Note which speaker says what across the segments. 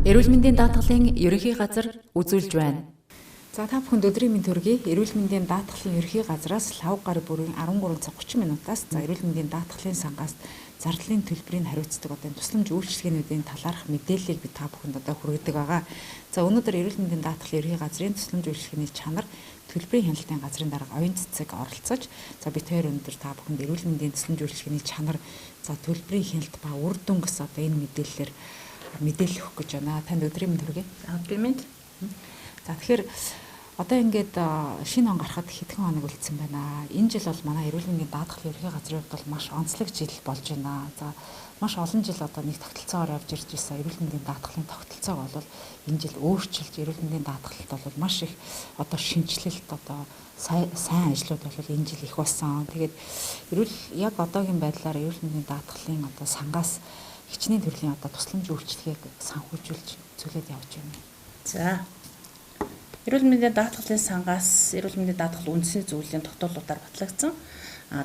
Speaker 1: Эрүүл мэндийн даатгалын ерөнхий газар үзүүлж байна.
Speaker 2: За та бүхэнд өдрийн мэнд төргий. Эрүүл мэндийн даатгалын ерөнхий газраас лав гар бүрийн 13 цаг 30 минутаас эрүүл мэндийн даатгалын сангаас зардлын төлбөрийг хариуцдаг тусламж үйлчилгээнүүдийн талаарх мэдээллийг бид та бүхэнд хүргэдэг байгаа. За өнөөдөр эрүүл мэндийн даатгалын ерөнхий газрын тусламж үйлчилгээний чанар төлбөрийн хяналтын газрын дарга оюун цэцэг оролцож бид хоёр өнөөдөр та бүхэнд эрүүл мэндийн тусламж үйлчилгээний чанар төлбөрийн хяналт ба үр дүнгээс энэ мэдээллээр мэдээлэл өгөх гэж байна. Танд өдрийн мэнд хүргэе.
Speaker 3: Өдрийн мэнд.
Speaker 2: За тэгэхээр одоо ингээд шинэ он гарахад хэдхэн хоног үлдсэн байна. Энэ жил бол манай эрүүл мэндийн даатгалын ерөнхий газрын хувьд бол маш онцлог жил болж байна. За маш олон жил нэг тогтолцоогоор явж ирж байсан эрүүл мэндийн даатгалын тогтолцоог бол энэ жил өөрчилж эрүүл мэндийн даатгалд бол маш их шинжилэлт сайн ажлууд бол энэ жил их болсон. Тэгээд яг одоогийн байдлаар эрүүл мэндийн даатгалын сангаас хичнээн төрлийн тусламж үйлчилгээг санхүүжүүлж зүйлээд явж байна.
Speaker 3: За эрүүл мэндийн даатгалын сангаас эрүүл мэндийн даатгал үндэсний зөвлөлийн тогтоолуудаар батлагдсан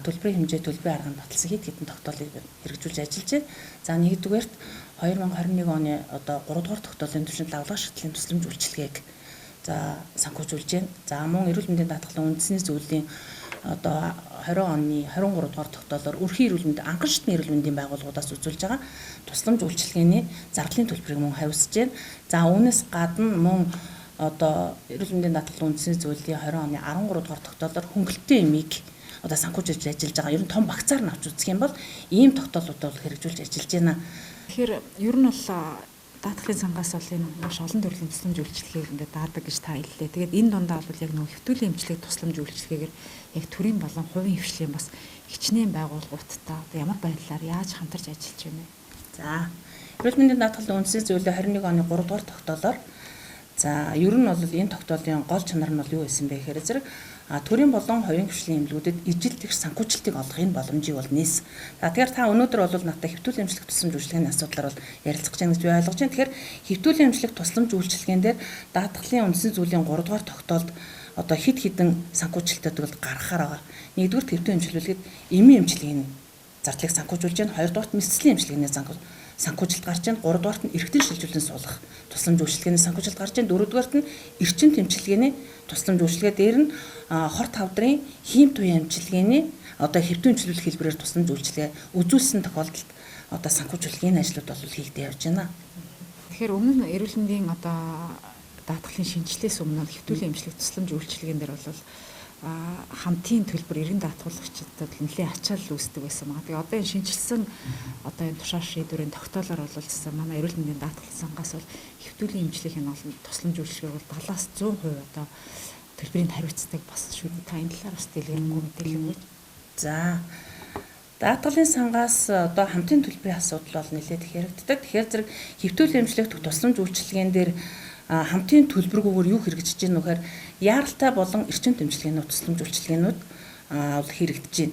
Speaker 3: төлбөрийн хэмжээ төлбөрийн арганд батлсан хэд хэдэн тогтоолыг хэрэгжүүлж ажиллаж байна. За нэгдүгээрт 2021 оны 3 дугаар тогтоолын түвшинд лавлага шатлалын тусламж үйлчилгээг санхүүжүүлж байна. За мөн эрүүл мэндийн даатгалын үндэсний зөвлөлийн 20 оны 23 дугаар тогтоолоор өрхийн эрүүл мэндийн анхан шатны эрүүл мэндийн байгууллагуудаас үзүүлж байгаа тусламж үйлчилгээний зардлын төлбөрийг мөн хариуцж байна. За үүнээс гадна мөн эрүүл мэндийн даатгалын үндэсний зөвлөлийн 20 оны 13 дугаар тогтоолоор хөнгөлөлтийн эмийг санхүүжүүлж ажиллаж байгаа. Ер нь том багцаар нь авч үзэх юм бол ийм тогтоолуудаар хэрэгжүүлж ажиллаж байна.
Speaker 2: Тэгэхээр ер нь бол даатгалын сангаас энэ маш олон төрлийн тусламж үйлчилгээг ингээд даадаг гэж та хэллээ. Тэгээд энэ дундаа бол яг хэвтүүлийн эмчилгээг тусламж үйлчилгээгээр яг төрийн болон хувийн хвшлийн бас хичнээн байгууллагуудтай ямар байдлаар яаж хамтарч ажиллаж байна вэ?
Speaker 3: За эрүүл мэндийн даатгалын үндэсний зөвлөлийн 21 оны 3 дугаар тогтоолоор ер нь бол энэ тогтоолын гол чанар нь юу байсан бэ гэхээр зэрэг төрийн болон хувийн хвшлийн эмнэлүүдэд ижил тэгш санхүүжилтийг олохын боломжийг бол нээсэн. За тэгэхээр та өнөөдөр бол надад хэвтүүлийн эмчилгээ тусламж үйлчилгээний асуудлаар бол ярилцах гэж байна гэж би ойлгож байна. Тэгэхээр хэвтүүлийн эмчилгээ тусламж үйлчилгээнд дээр даатгалын үндэсний зөвлөлийн 3 дугаар тогтоолд хэд хэдэн санхүүжилтүүд гаргахаар байгаа. Нэгдүгээр хэвтүүлийн эмчилүүлэхэд эмийн эмчилгээний зардлыг санхүүжүүлж байна. Хоёрдугаарт мэсцлийн эмчилгээний санхүүжилт гарч байна. Гуравдугаарт нь эргэтэн шилжүүлэн суулгах тусламж үйлчилгээний санхүүжилт гарч байна. Дөрөвдүгээрт нь эрчим тэмчилгээний тусламж үйлчилгээ дээр нь хорт хавдрын хийм туяа эмчилгээний хэвтүүн эмчилүүлэх хэлбэрээр тусламж үйлчилгээ үзүүлсэн тохиолдолд санхүүжүүлэх энэ ажлууд бол хийгдэж явж байна.
Speaker 2: Тэгэхээр өмнө нь эрүүл мэндийн даатгалын шинжилгээс өмнө хэвтүүлийн эмчилгээ тусламж үйлчилгээнд дээр бол хамтын төлбөр эргэн даатгуулагчдад нэлээд ачаалал үүсдэг байсан маа. Тэгээ одоо энэ шинжилсэн энэ тушаал шийдвэрийн тогтоолоор бол манай эрүүл мэндийн даатгалын сангаас бол хэвтүүлийн эмчилгээний тусламж үйлчилгээг бол 70-аас 100% төлбөрийг хариуцдаг бас шүү. Та энэ талаар бас дэлгэрэнгүй мэдээлэл өгөөч.
Speaker 3: За даатгалын сангаас хамтын төлбөрийн асуудал бол нэлээд их яригддаг. Тэгэхээр зэрэг хэвтүүлийн эмчилгээх тусламж үйлчилгээнд дээр хамтын төлбөргүйгээр юу хэрэгжиж байна вэ гэхээр яаралтай болон эрчим тэмчилгээнүүд тусламж үйлчилгээнүүд хэрэгжиж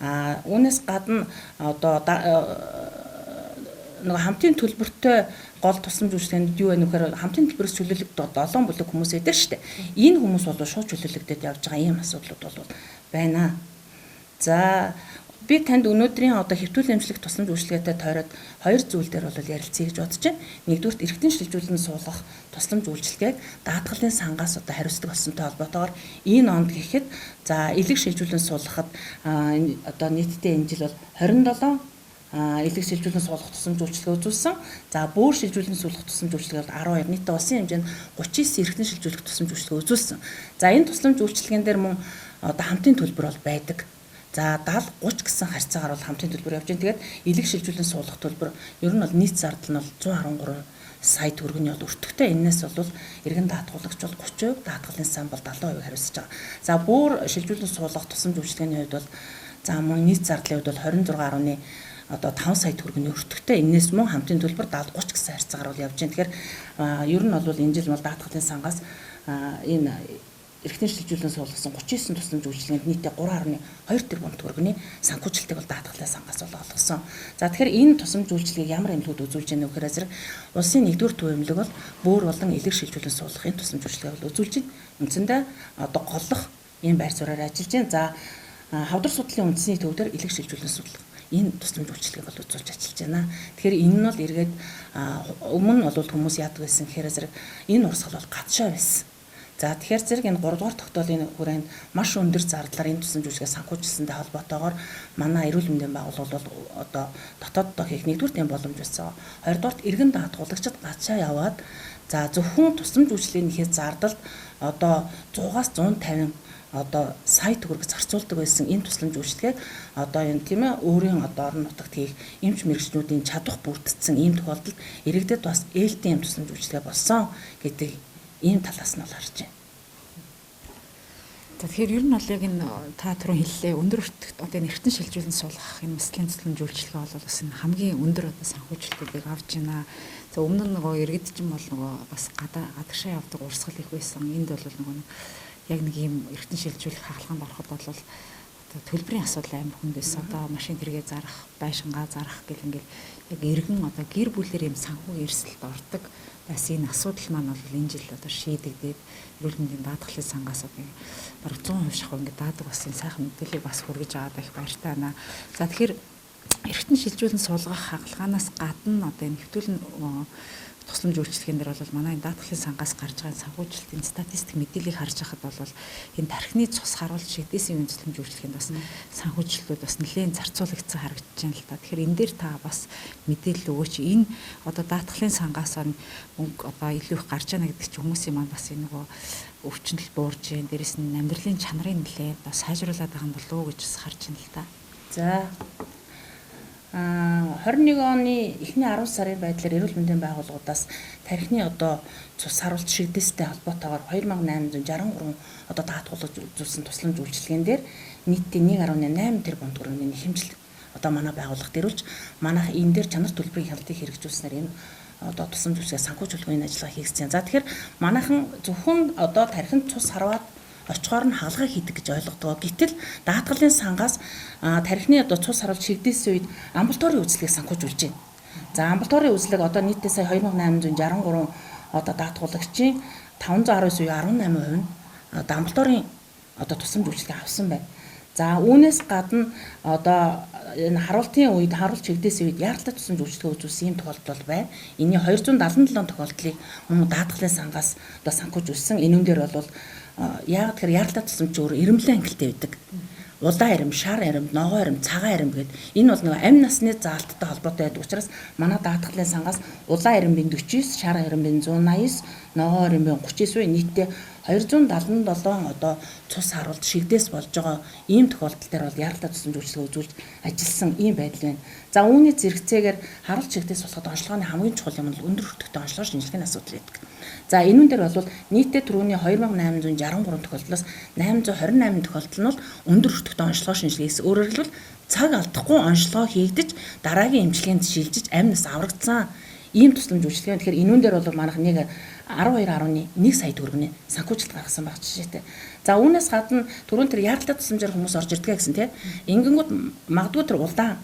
Speaker 3: байна. Үүнээс гадна хамтын төлбөртэй гол тусламж үйлчилгээнд юу вэ гэхээр хамтын төлбөрөөс чөлөөлөгдөд 7 бүлэг хүмүүс байдаг шүү дээ. Энэ хүмүүс бол шууд чөлөөлөгдөд явж байгаа ийм асуудлууд бол байна. За би танд өнөөдрийн хэвтүүлийн эмчилгээ тусламж үйлчилгээтэй тойроод хоёр зүйл дээр бол ярилцъя гэж бодож байна. Нэгдүгээр эргэтэн шилжүүлэн суулгах тусламж үйлчилгээг даатгалын сангаас хариуцдаг болсонтой холбоотойгоор энэ онд гэхэд элэг шилжүүлэн суулгахад нийтдээ энэ жил бол 27 элэг шилжүүлэн суулгах тусламж үйлчилгээ үзүүлсэн. За бөөр шилжүүлэн суулгах тусламж үйлчилгээ 12 нийтдээ улсын хэмжээнд 39 эргэтэн шилжүүлэх тусламж үйлчилгээ үзүүлсэн. За энэ тусламж үйлчилгээнд дээр мөн хамтын төлбөр бол байдаг. За 70-30 гэсэн харьцаагаар бол хамтын төлбөр явж байна. Тэгээд элэг шилжүүлэн суулгах төлбөр ер нь бол нийт зардал нь бол 113 сая төгрөгийн бол өртөгтэй. Энээс бол эргэн даатгуулагч бол 30%, даатгалын сан бол 70% хариуцж байгаа. За бөөр шилжүүлэн суулгах тусламж үйлчилгээний хувьд бол мөн нийт зардлын хувьд бол 26.5 сая төгрөгийн өртөгтэй. Энээс мөн хамтын төлбөр 70-30 гэсэн харьцаагаар бол явж байна. Тэгэхээр ер нь бол энэ жил бол даатгалын сангаас энэ эргэтэн шилжүүлэн суулгасан 39 тусламж үйлчилгээнд нийтдээ 3.2 тэрбум төгрөгийн санхүүжилтийг бол даатгалын сангаас бол олгосон. За тэгэхээр энэ тусламж үйлчилгээг ямар эмнэлгүүд үзүүлж байна вэ гэхээр зэрэг улсын нэгдүгээр төв эмнэлэг бол бөөр болон элэг шилжүүлэн суулгахын тусламж үйлчилгээг бол үзүүлж байна. Үндсэндээ голлох ийм байр суурьаар ажиллаж байна. За хавдар судлалын үндэсний төвдөр элэг шилжүүлэн суулгах энэ тусламж үйлчилгээг бол үзүүлж ажиллаж байна. Тэгэхээр энэ нь бол эргээд өмнө нь бол хүмүүс яадаг байсан гэхээр зэрэг энэ урсгал бол гадшаа байсан. За тэгэхээр зэрэг энэ 3 дугаар тогтоолын хүрээнд маш өндөр зардлаар энэ тусламж үйлчилгээ санхүүжилсэнтэй холбоотойгоор манай эрүүл мэндийн байгууллага бол одоо дотооддоо хийх нэгдүгээр тийм боломж байсан. Хоёрдугаарт иргэн даатгуулагчид гадшаа яваад за зөвхөн тусламж үйлчилгээний зардалд одоо 100-аас 150 одоо сая төгрөг зарцуулдаг байсан энэ тусламж үйлчилгээг одоо энэ тийм ээ өөрийн одоо орон нутагт хийх эмч мэрэгчнүүдийн чадвах бүрдсэн ийм тохиолдолд иргэдэд бас ээлтэй юм тусламж үйлчилгээ болсон гэдэг ийм талаас нь бол харж байна.
Speaker 2: Тэгэхээр ер нь бол яг энэ та түрүүн хэллээ өндөр одоо энэ эртэн шилжүүлэн суулгах энэ мэслийн тусламж үйлчилгээ бол бас энэ хамгийн өндөр одоо санхүүжилтүүдийг авч байна. За өмнө нь нөгөө иргэд чинь бол нөгөө бас гадагшаа явдаг урсгал их байсан. Энд бол нөгөө яг нэг ийм эртэн шилжүүлэх хаалганд ороход бол одоо төлбөрийн асуудал амар хүнд байсан. Одоо машин тэргээ зарах, байшингаа зарах гэл ингээл яг иргэн одоо гэр бүлээр ийм санхүү эрсдэлд ордог. Бас энэ асуудал маань бол энэ жил одоо шийдэгдээд эрүүл мэндийн даатгалын сангаас одоо бараг 100% шахуу ингээд даадаг бас энэ сайхан мэдээллийг бас хүргэж аваад их баяртай байна. За тэгэхээр эртэн шилжүүлэн суулгах хаалганаас гадна одоо энэ хэвтүүлэн тусламж үйлчилгээнд дэр бол манай даатгалын сангаас гарч байгаа санхүүжилтийн статистик мэдээллийг харж байхад бол энэ тархины цус харуулж шигдээсийн үн тусламж үйлчилгээнд бас санхүүжилтүүд бас нэлээд зарцуулагдсан харагдаж байна л та. Тэгэхээр энэ дээр та бас мэдээлэл өгөөч. Энэ одоо даатгалын сангаас мөнгө одоо илүү их гарч яана гэдэг чинь хүмүүсийн маань бас энэ нөгөө өвчнөл буурж जैन дээрэс нь амьдралын чанарыг нэлээд бас сайжруулад байгаа юм болов уу гэж харж байна л та.
Speaker 3: За 21 оны эхний 10 сарын байдлаар эрүүл мэндийн байгууллагуудаас тархины одоо цус харуулт шигдээстэй холбоотойгоор 2863 одоо даатгуулж үзүүлсэн тусламж үйлчилгээнд дээр нийтдээ 1.8 тэрбум төгрөгийн хэмжлэг одоо манай байгууллагад ирүүлж манайх энэ дээр чанар төлбөрийн хяналтыг хэрэгжүүлснээр энэ одоо тусламж үйлчилгээ санхүүжүүлэхийн ажиллагаа хийгдсэн. За тэгэхээр манайхан зөвхөн одоо тархинд цус харваад очихоор нь хаалгаа хийдэг гэж ойлгодог. Гэтэл даатгалын сангаас тархины одоо цус харуулж шигдээсэн үед амбулаторийн үзлэгийг санхүүжүүлж байна. За амбулаторийн үзлэг одоо нийтдээ сая 2863 одоо даатгуулагчийн 519 үе 18% нь одоо амбулаторийн одоо тусламж үйлчилгээ авсан байна. За үүнээс гадна одоо энэ харуултын үед харуулж чигдээсэн үед яаралтай тусламж үйлчилгээ үзүүлсэн юм тохиолдол байна. Энийн 277 тохиолдлыг мөн даатгалын сангаас одоо санхүүжүүлсэн. Энүүн дээр бол яг тэгэхээр яаралтай тусламж өөр ирэмлэн ангилалтай байдаг. Улаан ирэм, шар ирэм, ногоон ирэм, цагаан ирэм гэдэг энэ бол нэг амь насны заалттай холбоотой байдаг учраас манай даатгалын сангаас улаан ирэмбийн 49, шар ирэмбийн 189, ногоон ирэмбийн 39 үе нийтдээ 277 одоо цус харуулт шигдээс болж байгаа ийм тохиолдол дээр бол яаралтай тусламж үйлчилгээ үзүүлж ажилласан ийм байдал байна. За үүний зэрэгцээгээр харуулт шигдээс болоход онцлогооны хамгийн чухал юм нь өндөр өртөгтэй онцлогоо шинжилгээний асуудал байдаг. За энүүн дээр бол нийтдээ түрүүний 2863 тохиолдлоос 828 тохиолдол нь бол өндөр өртөгтэй онцлогоо шинжилгэээс өөрөөр хэлбэл цаг алдахгүй онцлогоо хийгдэж дараагийн эмчилгээнд шилжиж амь нас аврагдсан ийм тусламж үйлчилгээ. Тэгэхээр энүүн дээр бол манайх нэг 12.1 сая төгрөгийн санхүүжилт гаргасан байх жишээтэй. За үүнээс гадна түрүүн тэр яаралтай тусламжаар хүмүүс орж ирдэг гэсэн тийм. Ингэнгүүт магадгүй тэр улаан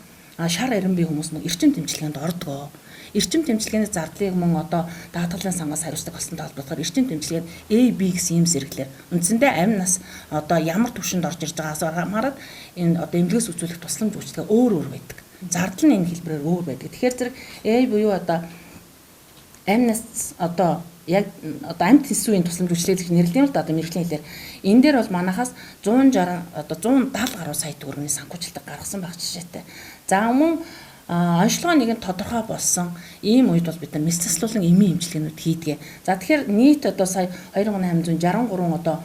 Speaker 3: шар ирэмбийн хүмүүс нэг эрчим тэмчилгээнд ордгоо. Эрчим тэмчилгээний зардлыг мөн одоо даатгалын сангаас хариуцдаг болсонтой холбоотойгоор эрчим тэмчилгээнд A, B гэсэн юм зэрэглэр. Үндсэндээ амь нас одоо ямар түвшинд орж ирж байгаагаас хамаарат энэ одоо эмнэлгээс үзүүлэх тусламж үйлчилгээ өөр байдаг. Зардал нь энэ хэлбэрээр өөр байдаг. Тэгэхээр зэрэг A буюу одоо амь нас одоо яг одоо амт хэсвийн тусламж үйлчилгээг нэрлэдэг л да одоо мэрэгжлийн хэлээр энэ дээр бол манахаас 160 одоо 170 гаруй сая төгрөгийн санхүүжилтийг гаргасан байх жишээтэй. За мөн онцлогоо нэг нь тодорхой болсон ийм үед бол бид нар мэс заслуулан эмийн эмчилгээнүүд хийдгээ. За тэгэхээр нийт одоо сая 2863 одоо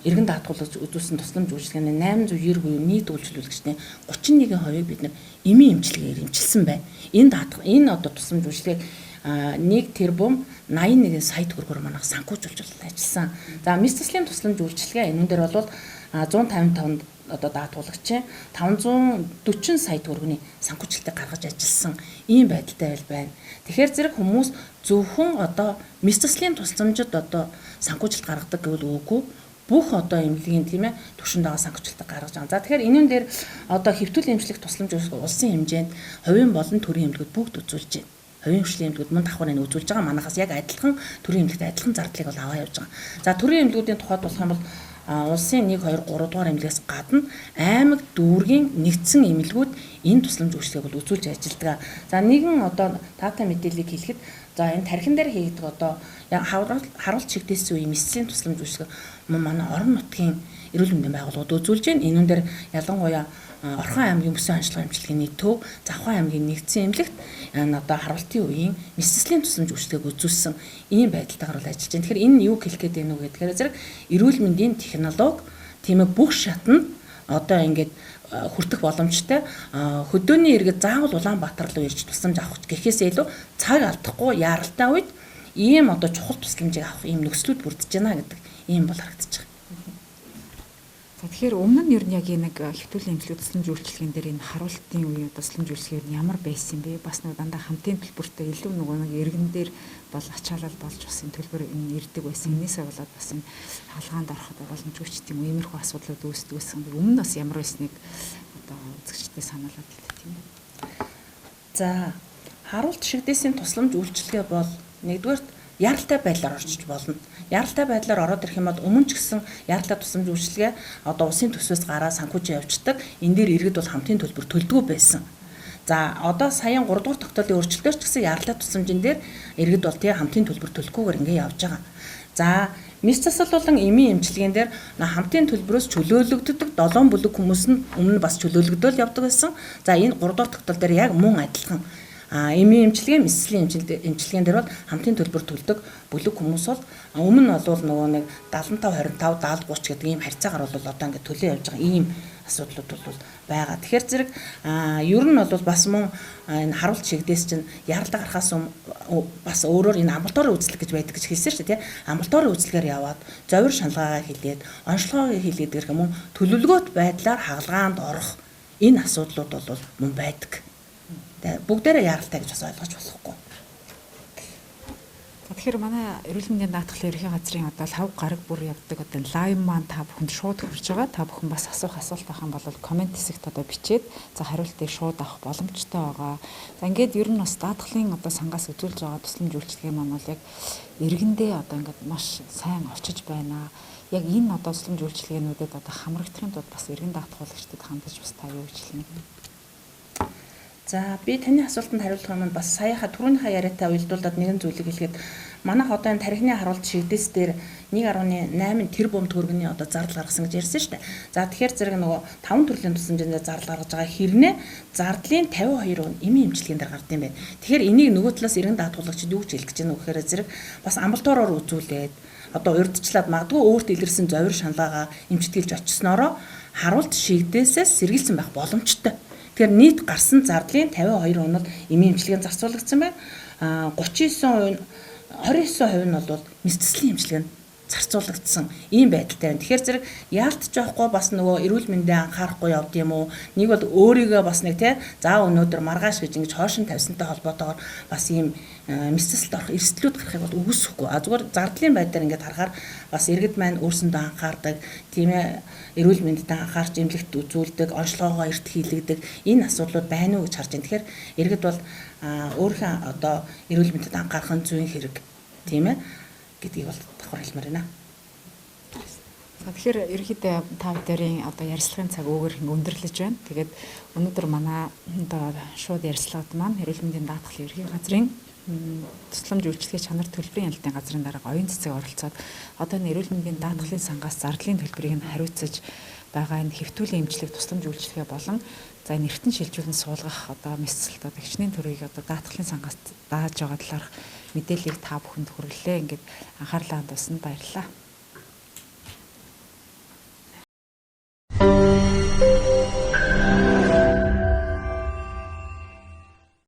Speaker 3: иргэн даатгуулж үзүүлсэн тусламж үйлчилгээний 890 буюу нийт үйлчлүүлэгчдийн 31%-ийг бид нар эмийн эмчилгээгээр эмчилсэн байна. Энэ одоо тусламж үйлчилгээг 1 тэрбум 81 сая төгрөгөөр манайх санхүүжүүлж ажилласан. За мэс заслийн тусламж үйлчилгээ энүүн дээр бол 155 одоо даатгуулагчийн 540 сая төгрөгийн санхүүжилтийг гаргаж ажилласан ийм байдалтай байна. Тэгэхээр зэрэг хүмүүс зөвхөн одоо мэс заслийн тусламжид одоо санхүүжилт гаргадаг гэвэл үгүй бүх одоо эмнэлгийн тийм ээ түвшинд байгаа санхүүжилтийг гаргаж байгаа. За тэгэхээр энүүн дээр одоо хэвтүүл эмчлэх тусламж улсын хэмжээнд хувийн болон төрийн эмнэлгүүд бүгд үзүүлж байна. Хувийн хвшлийн эмнэлгүүд мөн давхар энэ үзүүлж байгаа. Манайхаас яг адилхан төрийн эмнэлэгт адилхан зардлыг бол аваа явж байгаа. За төрийн эмнэлгүүдийн тухайд болох юм бол улсын 1 2 3 дугаар эмнэлгээс гадна аймаг дүүргийн нэгдсэн эмнэлгүүд энэ тусламж үйлчилгээг бол үзүүлж ажилладаг. За нэгэн одоо таатай мэдээллийг хэлэхэд за энэ тархин дээр хийгдэг одоо харуулт чигдээсэн үеийн мэслийн тусламж үйлчилгээ манай орон нутгийн эрүүл мэндийн байгууллагууд үзүүлж байна. Энүүн дээр ялангуяа Орхон аймгийн бүсэн онцлог эмчилгээний төв, Завхан аймгийн нэгдсэн эмнэлэгт одоо харуултын үеийн мэслийн тусламж үйлчилгээг үзүүлсэн ийм байдалтайгаар бол ажиллаж байна. Тэгэхээр энэ юу хэлэх гээд байна вэ гэхээр зэрэг эрүүл мэндийн технологи тийм ээ бүх шатнд одоо ингээд хүртэх боломжтой хөдөөний иргэд заавал Улаанбаатар руу ирж тусламж авах гэхээсээ илүү цаг алдахгүй яаралтай үед ийм одоо чухал тусламжийг авах ийм нөхцлүүд бүрдэж байна гэдэг ийм бол харагдаж байгаа.
Speaker 2: За тэгэхээр өмнө нь ер нь яг нэг хэвтүүлийн эмнэлэг тусламж үйлчилгээнд дээр энэ харуултын үеийн тусламж үйлчилгээ нь ямар байсан бэ? Бас нэг дандаа хамтын төлбөртэй илүү нөгөө нэг иргэн дээр бол ачаалал болж бас энэ төлбөр ирдэг байсан. Энээсээ болоод бас энэ хаалгаанд ороход боломжгүй ч тийм иймэрхүү асуудлууд үүсдэг байсан. Өмнө нь бас ямар байсныг одоо үзэгчдэд сануулад хэлээ тийм үү?
Speaker 3: За харуулт шигдээсийн тусламж үйлчилгээ бол нэгдүгээр яралтай байдлаар орчиж болно. Яралтай байдлаар ороод ирэх юм бол өмнө ч гэсэн яралтай тусламж үйлчилгээ одоо улсын төсвөөс гараа санхүүжин явждаг. Энэ дээр иргэд бол хамтын төлбөр төлдгөө байсан. За одоо саяхан 3 дугаар тогтоолын өөрчлөлтөөр ч гэсэн яралтай тусламжийн дээр иргэд бол тий хамтын төлбөр төлөхгүйгээр ингэ явж байгаа. За мэс засалуулан эмийн эмчилгээнд дээр хамтын төлбөрөөс чөлөөлөгддөг 7 бүлэг хүмүүс нь өмнө бас чөлөөлөгдөөл явдаг байсан. За энэ 3 дугаар тогтоол дээр яг мөн адилхан эмийн эмчилгээ, мэслийн эмчилгээнд дээр бол хамтын төлбөр төлдөг бүлэг хүмүүс бол өмнө нь бол нөгөө нэг 75 25 70 30 гэдэг ийм харьцаагаар бол одоо ингээд төлөө явж байгаа ийм асуудлууд бол байгаа. Тэгэхээр зэрэг ер нь бол бас мөн энэ харуулт шигдээс чинь яралтай гарахаас бас өөрөөр энэ амбулаторын үйлчлэг гэж байдаг гэж хэлсэн шүү дээ, тий. Амбулаторын үйлчлэгээр яваад зовир шалгаагаа хийлээд, онцлогоо хийлээд гэх юм төлөвлөгөөт байдлаар хаалгаанд орох энэ асуудлууд бол мөн байдаг. Бүгдээрээ яралтай гэж бас ойлгож болохгүй.
Speaker 2: Тэгэхээр манай эрүүл мэндийн даатгалын ерөнхий газрын одоо лав гараг бүр явдаг одоо лайв маань та бүхэнд шууд хүрч байгаа. Та бүхэн бас асуух асуулт байх юм бол комент хэсэгт одоо бичээд за хариултыг шууд авах боломжтой байгаа. За ингээд ер нь бас даатгалын одоо сангаас үзүүлж байгаа тусламж үйлчилгээ маань бол яг иргэндээ одоо ингээд маш сайн очиж байна. Яг энэ одоо тусламж үйлчилгээнүүдэд одоо хамрагдахын тулд бас иргэн даатгуулагчдад хандаж бас та юу гэж хэлнэ?
Speaker 3: За би таны асуултанд хариулах юм бас саяха түрүүнийхээ яриатай уялдуулаад нэгэн зүйлийг хэлгээд манайх одоо энэ тархины харуулт шигдээс дээр 1.8 тэрбум төгрөгийн одоо зардал гаргасан гэж ярьсан шүү дээ. За тэгэхээр зэрэг нөгөө 5 төрлийн тусламжинд зардал гаргаж байгаа хэрнээ зардлын 52% эмийн эмчилгээнд гардаг юм байна. Тэгэхээр энийг нөгөө талаас иргэн даатгуулагчид юу гэж хэлэх гэж байна вэ гэхээр зэрэг бас амбулатороор үзүүлээд одоо урьдчлаад магадгүй өөрт илэрсэн зовир шаналгаа эмчтгэлж очсноороо харуулт шигдээсээс сэргийлсэн байх боломжтой. Тэгэхээр нийт гарсан зардлын 52% нь бол эмийн эмчилгээнд зарцуулагдсан байна. 39% 29% нь бол мэсцэслийн эмчилгээнд зарцуулагдсан ийм байдалтай байна. Тэгэхээр зэрэг яалтч байхгүй бас нөгөө эрүүл мэндийн анхаарахгүй явд юм уу? Нэг бол өөрийгөө бас нэг тий за өнөөдөр маргааш гэж ингэж хоошин тавьсантай холбоотойгоор бас ийм мэсцэлд орох эрсдлүүд гарахыг бол үгүйсэхгүй. Зүгээр зардлын байдлаар ингэж харахаар бас иргэд маань өөрсөндөө анхаардаг, тийм ээ эрүүл мэндэд анхаарч эмнэлэгт үзүүлдэг, онцлогоогоо эрт хийлэгдэг энэ асуудлууд байна уу гэж харж байна. Тэгэхээр иргэд бол өөрийнхөө одоо эрүүл мэндэд анхаарах нь зүйн хэрэг, тийм ээ гэдгийг бол давхар хэлмээр байна.
Speaker 2: За тэгэхээр ерөнхийдөө та бүдэрийн одоо ярилцлагын цаг өөгөр өндөрлөж байна. Тэгээд өнөөдөр манай одоо шууд ярилцлагад маань эрүүл мэндийн даатгалын ерөнхий газрын тусламж үйлчилгээ чанар төлбөрийн ялалтын газрын дарга оюун цэцэг оролцоод одоо энэ эрүүл мэндийн даатгалын сангаас зардлын төлбөрийг нь хариуцаж байгаа энэ хэвтүүлийн эмчилгээ тусламж үйлчилгээ болон за энэ эртэн шилжүүлэн суулгах одоо мэсцэлт одоо гэгчнийн төрийг одоо даатгалын сангаас дааж байгаа талаарх мэдээллийг та бүхэнд хүргэлээ. Ингээд анхаарлаа хандуулсанд баярлалаа.